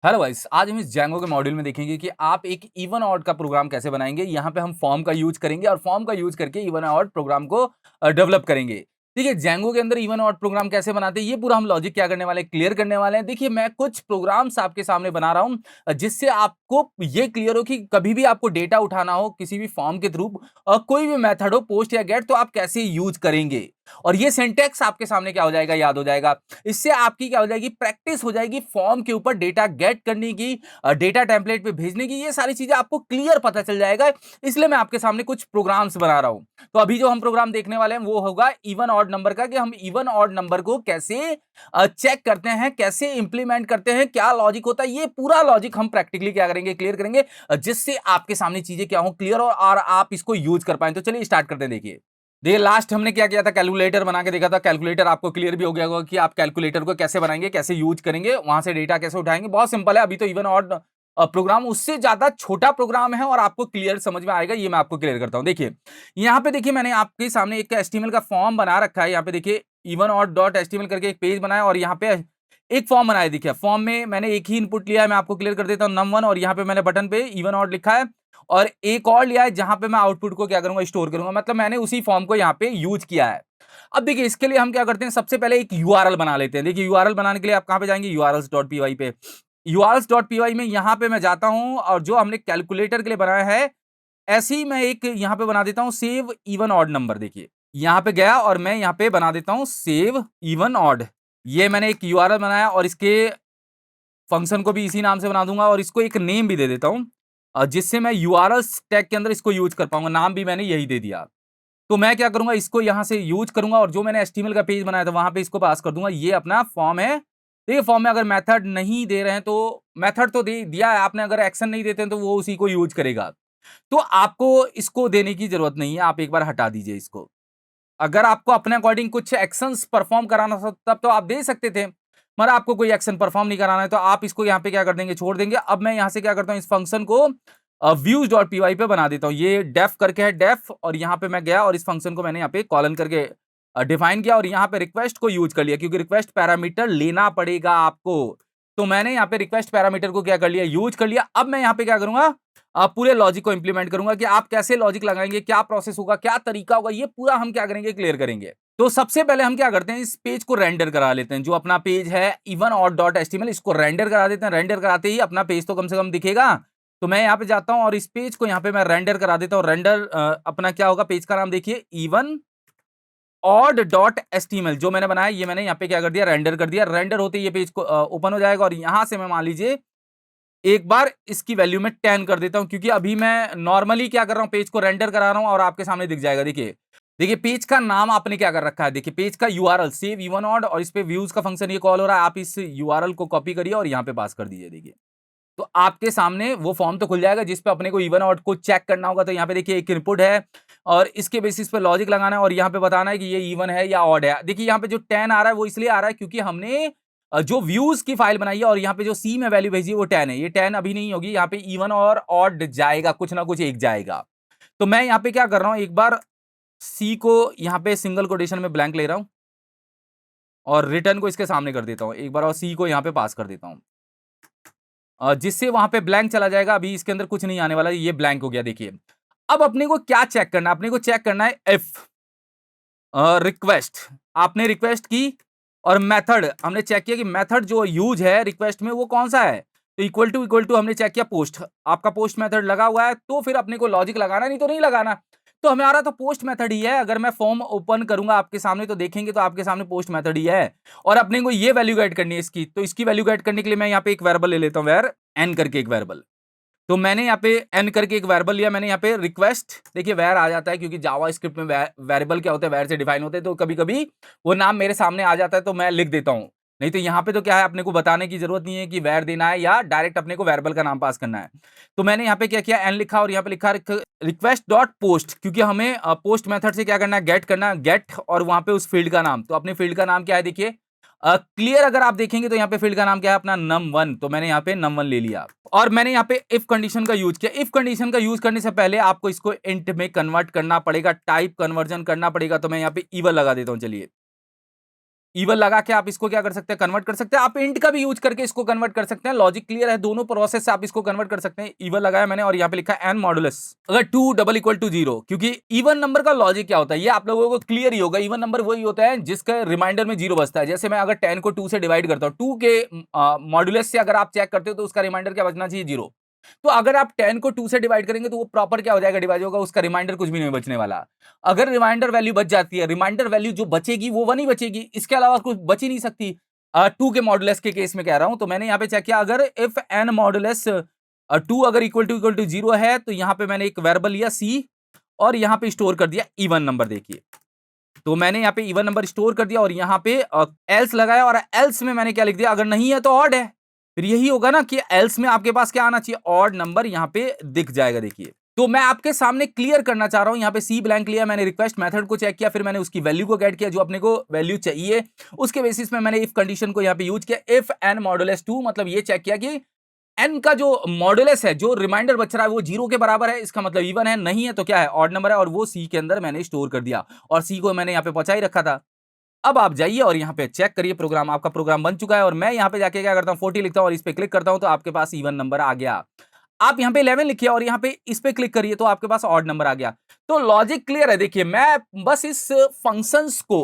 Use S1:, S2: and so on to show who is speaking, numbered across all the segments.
S1: Hello guys, आज हम इस जेंगो के मॉड्यूल में देखेंगे कि आप एक इवन ऑड का प्रोग्राम कैसे बनाएंगे। यहाँ पे हम फॉर्म का यूज करेंगे और फॉर्म का यूज करके इवन ऑड प्रोग्राम को डेवलप करेंगे। देखिए, जेंगो के अंदर इवन ऑड प्रोग्राम कैसे बनाते हैं, ये पूरा हम लॉजिक क्या करने वाले हैं, क्लियर करने वाले हैं। देखिए, मैं कुछ प्रोग्राम्स आपके सामने बना रहा हूँ जिससे आपको ये क्लियर हो कि कभी भी आपको डेटा उठाना हो किसी भी फॉर्म के थ्रू, कोई भी मेथड हो, पोस्ट या गेट, तो आप कैसे यूज करेंगे। और ये सिंटैक्स आपके सामने क्या हो जाएगा, याद हो जाएगा। इससे आपकी क्या हो जाएगी, प्रैक्टिस हो जाएगी फॉर्म के ऊपर डेटा गेट करने की, डेटा टेम्पलेट पे भेजने की। ये सारी चीजें आपको क्लियर पता चल जाएगा। इसलिए मैं आपके सामने कुछ प्रोग्राम्स बना रहा हूं। तो अभी जो हम प्रोग्राम देखने वाले हैं वो होगा इवन ऑड नंबर का, कि हम इवन ऑड नंबर को कैसे चेक करते हैं, कैसे इंप्लीमेंट करते हैं, क्या लॉजिक होता है। ये पूरा लॉजिक हम प्रैक्टिकली क्या करेंगे, क्लियर करेंगे, जिससे आपके सामने चीजें क्या हो, क्लियर हो और आप इसको यूज कर पाए। तो चलिए स्टार्ट करते हैं। देखिए लास्ट हमने क्या किया था, कैलकुलेटर बना के देखा था। कैलकुलेटर आपको क्लियर भी हो गया होगा कि आप कैलकुलेटर को कैसे बनाएंगे, कैसे यूज करेंगे, वहां से डेटा कैसे उठाएंगे। बहुत सिंपल है। अभी तो इवन ऑड प्रोग्राम उससे ज्यादा छोटा प्रोग्राम है और आपको क्लियर समझ में आएगा। ये मैं आपको क्लियर करता हूं। देखिए यहाँ पे, देखिए मैंने आपके सामने एक एचटीएमएल का फॉर्म बना रखा है। यहाँ पे देखिए इवन ऑड डॉट एचटीएमएल करके एक पेज बनाया और यहाँ पे एक फॉर्म बनाया। देखिए फॉर्म में मैंने एक ही इनपुट लिया है, मैं आपको क्लियर कर देता हूँ, num1, और यहाँ पे मैंने बटन पे इवन ऑड लिखा है और एक और लिया है जहां पे मैं आउटपुट को क्या करूंगा, स्टोर करूंगा। मतलब मैंने उसी फॉर्म को यहाँ पे यूज किया है। अब देखिए इसके लिए हम क्या करते हैं, सबसे पहले एक यूआरएल बना लेते हैं। देखिए यूआरएल बनाने के लिए आप कहां पे जाएंगे, urls.py पे। urls.py में यहाँ पे मैं जाता हूं और जो हमने कैलकुलेटर के लिए बनाया है, ऐसे ही मैं एक यहाँ पे बना देता हूं सेव इवन ऑड नंबर। देखिए यहाँ पे गया और मैं यहाँ पे बना देता हूं सेव इवन ऑड। ये मैंने एक यूआरएल बनाया और इसके फंक्शन को भी इसी नाम से बना दूंगा और इसको एक नेम भी दे देता हूं, जिससे मैं यूआरएल टैग के अंदर इसको यूज कर पाऊंगा। नाम भी मैंने यही दे दिया। तो मैं क्या करूंगा, इसको यहां से यूज करूंगा और जो मैंने एचटीएमएल का पेज बनाया था वहां पे इसको पास कर दूंगा। ये अपना फॉर्म है। देखिए फॉर्म में अगर मेथड नहीं दे रहे हैं तो मेथड तो दे दिया है आपने, अगर एक्शन नहीं देते हैं तो वो उसी को यूज करेगा। तो आपको इसको देने की जरूरत नहीं है, आप एक बार हटा दीजिए इसको। अगर आपको अपने अकॉर्डिंग कुछ एक्शंस परफॉर्म कराना था तब तो आप दे सकते थे, मगर आपको कोई एक्शन परफॉर्म नहीं कराना है तो आप इसको यहाँ पे क्या कर देंगे, छोड़ देंगे। अब मैं यहाँ से क्या करता हूँ, इस फंक्शन को views.py पे बना देता हूँ। ये डेफ करके है, डेफ, और यहाँ पे मैं गया और इस फंक्शन को मैंने यहाँ पे कॉलन करके डिफाइन किया और यहाँ पे रिक्वेस्ट को यूज कर लिया, क्योंकि रिक्वेस्ट पैरामीटर लेना पड़ेगा आपको। तो मैंने यहाँ पे रिक्वेस्ट पैरामीटर को क्या कर लिया, यूज कर लिया। अब मैं यहाँ पे क्या करूंगा, आप पूरे लॉजिक को इंप्लीमेंट करूंगा कि आप कैसे लॉजिक लगाएंगे, क्या प्रोसेस होगा, क्या तरीका होगा, ये पूरा हम क्या करेंगे, क्लियर करेंगे। तो सबसे पहले हम क्या करते हैं, इस पेज को रेंडर करा लेते हैं। जो अपना पेज है इवन ऑड डॉट एचटीएमएल, इसको रेंडर करा देते हैं। रेंडर कराते ही अपना पेज तो कम से कम दिखेगा। तो मैं यहाँ पे जाता हूँ और इस पेज को यहाँ पे मैं रेंडर करा देता हूँ। रेंडर अपना क्या होगा, पेज का नाम देखिए इवन ऑड डॉट एचटीएमएल जो मैंने बनाया, ये मैंने यहाँ पे क्या कर दिया, रेंडर कर दिया। रेंडर होते ही ये पेज को ओपन हो जाएगा और यहाँ से मैं मान लीजिए एक बार इसकी वैल्यू में 10 कर देता हूं, क्योंकि अभी मैं नॉर्मली क्या कर रहा हूं, पेज को रेंडर करा रहा हूं और आपके सामने दिख जाएगा। देखिए देखिए पेज का नाम आपने क्या कर रखा है, देखिए पेज का यूआरएल सेव इवन ऑड, और इस पे व्यूज का फंक्शन ये कॉल हो रहा है। आप इस यूआरएल को कॉपी करिए और यहाँ पे पास कर दीजिए। देखिए तो आपके सामने वो फॉर्म तो खुल जाएगा जिसपे अपने को इवन ऑड को चेक करना होगा। तो यहाँ पे देखिए एक इनपुट है और इसके बेसिस पे लॉजिक लगाना है और यहाँ पे बताना है कि ये इवन है या ऑड है। देखिए यहाँ पे जो 10 आ रहा है वो इसलिए आ रहा है क्योंकि हमने जो व्यूज की फाइल बनाई है और यहाँ पे जो सी में वैल्यू भेजी है वो 10 है। ये 10 अभी नहीं होगी, यहाँ पे इवन और ऑड जाएगा, कुछ ना कुछ एक जाएगा। तो मैं यहाँ पे क्या कर रहा हूँ, एक बार सी को यहाँ पे सिंगल कोटेशन में ब्लैंक ले रहा हूँ और रिटर्न को इसके सामने कर देता हूँ एक बार, और सी को यहाँ पे पास कर देता हूँ, जिससे वहां पे ब्लैंक चला जाएगा। अभी इसके अंदर कुछ नहीं आने वाला, ये ब्लैंक हो गया। देखिए अब अपने को क्या चेक करना है, अपने को चेक करना है इफ रिक्वेस्ट। आपने रिक्वेस्ट की और मेथड हमने चेक किया कि मेथड जो यूज है रिक्वेस्ट में वो कौन सा है। तो इक्वल टू हमने चेक किया पोस्ट, आपका पोस्ट मेथड लगा हुआ है। तो फिर अपने को लॉजिक लगाना, नहीं तो नहीं लगाना। तो हमारा तो पोस्ट मेथड ही है। अगर मैं फॉर्म ओपन करूंगा आपके सामने तो देखेंगे तो आपके सामने पोस्ट मेथड ही है और अपने को ये वैल्यू गेट करनी है इसकी। तो इसकी वैल्यू गेट करने के लिए मैं यहाँ पे एक वेरिएबल ले लेता हूँ, वेर एन करके एक वेरिएबल। तो मैंने यहाँ पे एन करके एक वेरिएबल लिया। मैंने यहाँ पे रिक्वेस्ट, देखिए वेर आ जाता है क्योंकि जावा स्क्रिप्ट में वेरिएबल क्या होता है, वेर से डिफाइन होते हैं। तो कभी कभी वो नाम मेरे सामने आ जाता है तो मैं लिख देता हूँ। नहीं तो यहाँ पे तो क्या है, अपने को बताने की जरूरत नहीं है कि वेर देना है या डायरेक्ट अपने को वेरिएबल का नाम पास करना है। तो मैंने यहाँ पे क्या किया, एन लिखा और यहाँ पे लिखा रिक्वेस्ट डॉट पोस्ट, क्योंकि हमें पोस्ट मेथड से क्या करना है, गेट करना है, गेट और वहां पे उस फील्ड का नाम। तो अपने फील्ड का नाम क्या है, देखिए क्लियर अगर आप देखेंगे तो यहाँ पे फील्ड का नाम क्या है अपना, num1। तो मैंने यहाँ पे num1 ले लिया और मैंने यहाँ पे इफ कंडीशन का यूज किया। इफ कंडीशन का यूज करने से पहले आपको इसको इंट में कन्वर्ट करना पड़ेगा, टाइप कन्वर्जन करना पड़ेगा। तो मैं यहाँ पे इवन लगा देता हूँ। चलिए इवन लगा के आप इसको क्या कर सकते हैं, कन्वर्ट कर सकते हैं। आप इंट का भी यूज करके इसको कन्वर्ट कर सकते हैं। लॉजिक क्लियर है, दोनों प्रोसेस से आप इसको कन्वर्ट कर सकते हैं। इवन लगाया मैंने और यहाँ पे लिखा एन मॉडुलस अगर 2 डबल इक्वल टू 0, क्योंकि इवन नंबर का लॉजिक क्या होता है ये आप लोगों को क्लियर ही होगा। इवन नंबर वही होता है जिसका रिमाइंडर में 0 बचता है। जैसे मैं अगर 10 को 2 से डिवाइड करता हूँ, 2 के मॉडुलस से अगर आप चेक करते हो तो उसका रिमाइंडर क्या बचना चाहिए, 0। तो अगर आप 10 को 2 से डिवाइड करेंगे तो वो प्रॉपर क्या हो जाएगा, डिवाइड होगा, उसका रिमाइंडर कुछ भी नहीं बचने वाला। अगर रिमाइंडर वैल्यू बच जाती है, रिमाइंडर वैल्यू जो बचेगी वो 1 ही बचेगी, इसके अलावा कुछ बच ही नहीं सकती। 2 के मॉडुलस के केस में कह रहा हूं, तो मैंने यहाँ पे चेक किया, अगर इफ एन मॉडुलस 2 अगर इक्वल टू 0 है तो यहाँ पे मैंने एक वेरिएबल लिया सी और यहाँ पे स्टोर कर दिया इवन नंबर। देखिए तो मैंने यहाँ पे इवन नंबर स्टोर कर दिया और यहाँ पे एल्स लगाया और एल्स में मैंने क्या लिख दिया, अगर नहीं है तो ऑड है। फिर यही होगा ना कि एल्स में आपके पास क्या आना चाहिए, ऑड नंबर यहाँ पे दिख जाएगा। देखिए तो मैं आपके सामने क्लियर करना चाह रहा हूं, यहाँ पे सी ब्लैंक लिया मैंने, रिक्वेस्ट मेथड को चेक किया, फिर मैंने उसकी वैल्यू को गेट किया जो अपने को वैल्यू चाहिए। उसके बेसिस में मैंने इफ कंडीशन को यहाँ पे यूज किया। इफ एन मॉडुलस 2, मतलब ये चेक किया कि एन का जो मॉडुलस है, जो रिमाइंडर बच रहा है वो 0 के बराबर है, इसका मतलब इवन है, नहीं है तो क्या है, ऑड नंबर है। और वो सी के अंदर मैंने स्टोर कर दिया और सी को मैंने यहाँ पे पहुंचा ही रखा था। अब आप जाइए और यहाँ पे चेक करिए प्रोग्राम, आपका प्रोग्राम बन चुका है। और मैं यहाँ पे जाके क्या करता हूँ, 40 लिखता हूँ और इस पे क्लिक करता हूँ तो आपके पास इवन नंबर आ गया। आप यहाँ पे 11 लिखिए और यहाँ पे इस पे क्लिक करिए तो आपके पास ऑड नंबर आ गया। तो लॉजिक क्लियर है। देखिए मैं बस इस फंक्शंस को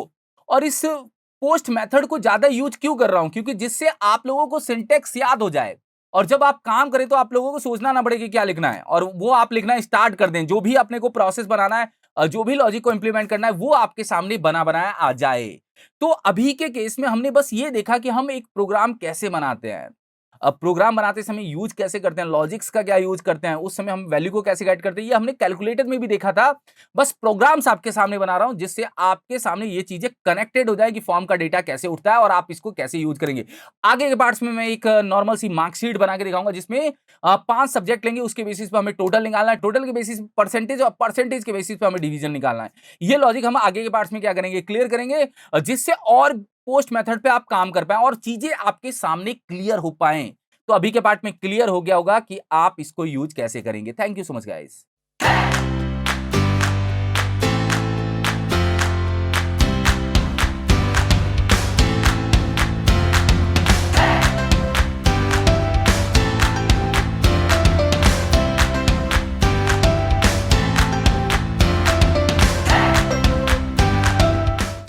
S1: और इस पोस्ट मेथड को ज्यादा यूज क्यों कर रहा हूं, क्योंकि जिससे आप लोगों को सिंटेक्स याद हो जाए और जब आप काम करें तो आप लोगों को सोचना ना पड़े कि क्या लिखना है, और वो आप लिखना स्टार्ट कर दें। जो भी अपने को प्रोसेस बनाना है, जो भी लॉजिक को इंप्लीमेंट करना है, वो आपके सामने बना बनाया आ जाए। तो अभी के केस में हमने बस ये देखा कि हम एक प्रोग्राम कैसे बनाते हैं। अब प्रोग्राम बनाते समय यूज कैसे करते हैं, लॉजिक्स का क्या यूज करते हैं, उस समय हम वैल्यू को कैसे गाइड करते हैं, ये हमने कैलकुलेटर में भी देखा था। बस प्रोग्राम्स आपके सामने बना रहा हूं जिससे आपके सामने ये चीजें कनेक्टेड हो जाए कि फॉर्म का डेटा कैसे उठता है और आप इसको कैसे यूज करेंगे। आगे के पार्ट्स में मैं एक नॉर्मल सी मार्कशीट बना के दिखाऊंगा जिसमें 5 सब्जेक्ट लेंगे, उसके बेसिस पे हमें टोटल निकालना है, टोटल के बेसिस परसेंटेज, और परसेंटेज के बेसिस पे हमें डिवीजन निकालना है। ये लॉजिक हम आगे के पार्ट्स में क्या करेंगे, क्लियर करेंगे, जिससे और पोस्ट मेथड पे आप काम कर पाए और चीजें आपके सामने क्लियर हो पाए। तो अभी के पार्ट में क्लियर हो गया होगा कि आप इसको यूज कैसे करेंगे। Thank you so much guys.